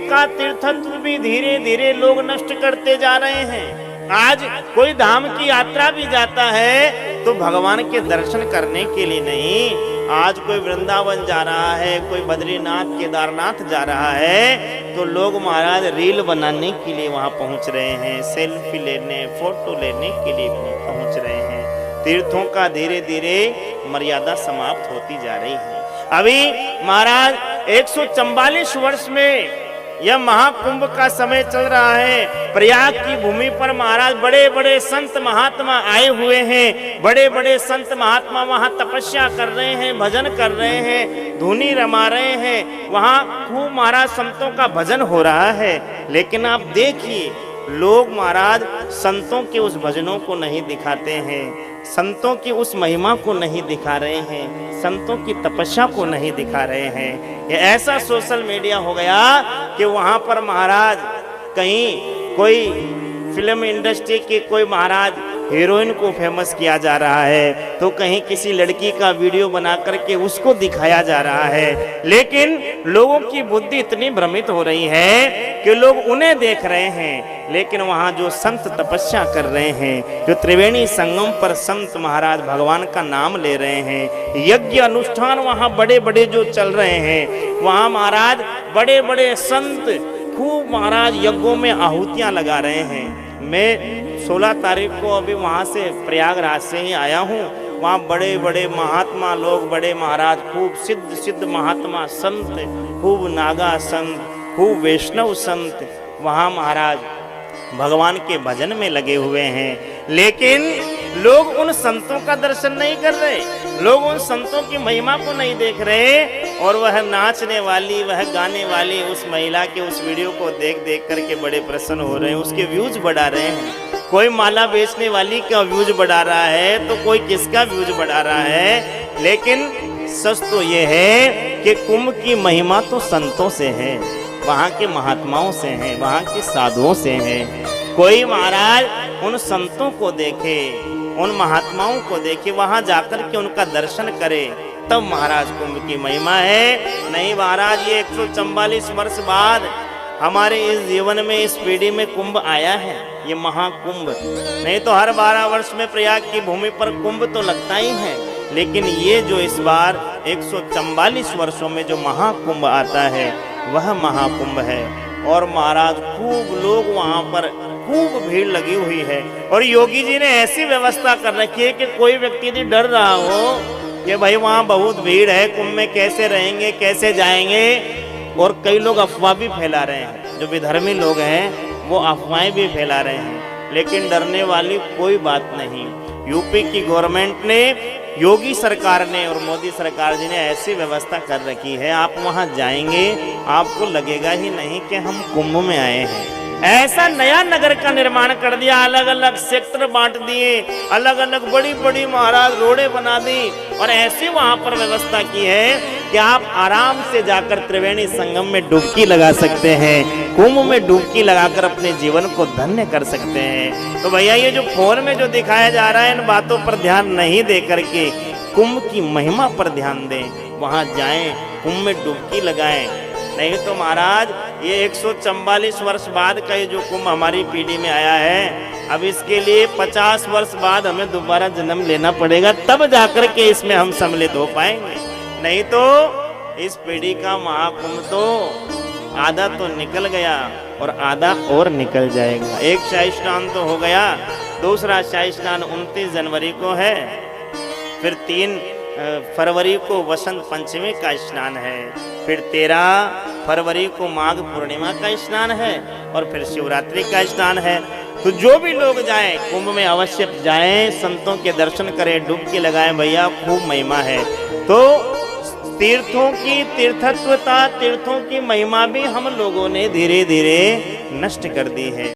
का तीर्थत्व भी धीरे धीरे लोग नष्ट करते जा रहे हैं। आज कोई धाम की यात्रा भी जाता है तो भगवान के दर्शन करने के लिए नहीं, आज कोई वृंदावन जा रहा है, कोई बद्रीनाथ केदारनाथ जा रहा है तो लोग महाराज रील बनाने के लिए वहां पहुंच रहे हैं, सेल्फी लेने, फोटो लेने के लिए पहुंच रहे हैं। तीर्थों का धीरे धीरे मर्यादा समाप्त होती जा रही है। अभी महाराज 144 वर्ष में यह महाकुंभ का समय चल रहा है। प्रयाग की भूमि पर महाराज बड़े बड़े संत महात्मा आए हुए हैं, बड़े बड़े संत महात्मा वहां तपस्या कर रहे हैं, भजन कर रहे हैं, धुनी रमा रहे हैं, वहां खूब महाराज संतों का भजन हो रहा है। लेकिन आप देखिए लोग महाराज संतों के उस भजनों को नहीं दिखाते हैं, संतों की उस महिमा को नहीं दिखा रहे हैं, संतों की तपस्या को नहीं दिखा रहे हैं। ये ऐसा सोशल मीडिया हो गया कि वहां पर महाराज कहीं कोई फिल्म इंडस्ट्री के कोई महाराज हीरोइन को फेमस किया जा रहा है तो कहीं किसी लड़की का वीडियो बना करके उसको दिखाया जा रहा है। लेकिन लोगों की बुद्धि इतनी भ्रमित हो रही है कि लोग उन्हें देख रहे हैं, लेकिन वहां जो संत तपस्या कर रहे हैं, जो त्रिवेणी संगम पर संत महाराज भगवान का नाम ले रहे हैं, यज्ञ अनुष्ठान वहां बड़े बड़े जो चल रहे हैं, वहां महाराज बड़े बड़े संत खूब महाराज यज्ञों में आहुतियां लगा रहे हैं। मैं 16 तारीख को अभी वहाँ से प्रयागराज से ही आया हूँ। वहाँ बड़े बड़े महात्मा लोग, बड़े महाराज, खूब सिद्ध सिद्ध महात्मा संत, खूब नागा संत, खूब वैष्णव संत वहाँ महाराज भगवान के भजन में लगे हुए हैं। लेकिन लोग उन संतों का दर्शन नहीं कर रहे, लोग उन संतों की महिमा को नहीं देख रहे, और वह नाचने वाली, वह गाने वाली उस महिला के उस वीडियो को देख देख करके बड़े प्रसन्न हो रहे हैं, उसके व्यूज बढ़ा रहे हैं। कोई माला बेचने वाली का व्यूज बढ़ा रहा है तो कोई किसका व्यूज बढ़ा रहा है। लेकिन सच तो ये है कि कुंभ की महिमा तो संतों से है, वहाँ के महात्माओं से है, वहाँ के साधुओं से है। कोई महाराज उन संतों को देखे, उन महात्माओं को देखे, वहां जाकर के उनका दर्शन करे, तब महाराज कुंभ की महिमा है। नहीं महाराज, ये 144 वर्ष बाद हमारे इस जीवन में, इस पीढ़ी में कुंभ आया है, ये महाकुंभ। नहीं तो हर 12 वर्ष में प्रयाग की भूमि पर कुंभ तो लगता ही है, लेकिन ये जो इस बार 144 वर्षों में जो महाकुंभ आता है वह महाकुंभ है। और महाराज खूब लोग वहां पर, खूब भीड़ लगी हुई है। और योगी जी ने ऐसी व्यवस्था कर रखी है कि कोई व्यक्ति यदि डर रहा हो कि भाई वहां बहुत भीड़ है, कुंभ में कैसे रहेंगे, कैसे जाएंगे, और कई लोग अफवाह भी फैला रहे हैं, जो विधर्मी लोग हैं वो अफवाहें भी फैला रहे हैं, लेकिन डरने वाली कोई बात नहीं। यूपी की गवर्नमेंट ने, योगी सरकार ने और मोदी सरकार जी ने ऐसी व्यवस्था कर रखी है, आप वहां जाएंगे आपको लगेगा ही नहीं कि हम कुंभ में आए हैं। ऐसा नया नगर का निर्माण कर दिया, अलग अलग सेक्टर बांट दिए, अलग अलग बड़ी बड़ी महाराज रोडें बना दी, और ऐसी वहां पर व्यवस्था की है कि आप आराम से जाकर त्रिवेणी संगम में डुबकी लगा सकते हैं, कुंभ में डुबकी लगाकर अपने जीवन को धन्य कर सकते हैं। तो भैया ये जो फोन में जो दिखाया जा रहा है, इन बातों पर ध्यान नहीं दे करके कुंभ की महिमा पर ध्यान दें, वहां जाएं, कुंभ में डुबकी लगाएं। नहीं तो महाराज ये 144 वर्ष बाद का ये जो कुंभ हमारी पीढ़ी में आया है, अब इसके लिए 50 वर्ष बाद हमें दोबारा जन्म लेना पड़ेगा, तब जाकर के इसमें हम सम्मिलित हो पाएंगे। नहीं तो इस पीढ़ी का महाकुंभ तो आधा तो निकल गया और आधा और निकल जाएगा। एक शाही स्नान तो हो गया, दूसरा शाही स्नान 29 जनवरी को है, फिर 3 फरवरी को वसंत पंचमी का स्नान है, फिर 13 फरवरी को माघ पूर्णिमा का स्नान है, और फिर शिवरात्रि का स्नान है। तो जो भी लोग जाएं कुंभ में अवश्य जाएं, संतों के दर्शन करें, डुबकी लगाएं, भैया खूब महिमा है। तो तीर्थों की तीर्थत्वता, तीर्थों की महिमा भी हम लोगों ने धीरे धीरे नष्ट कर दी है।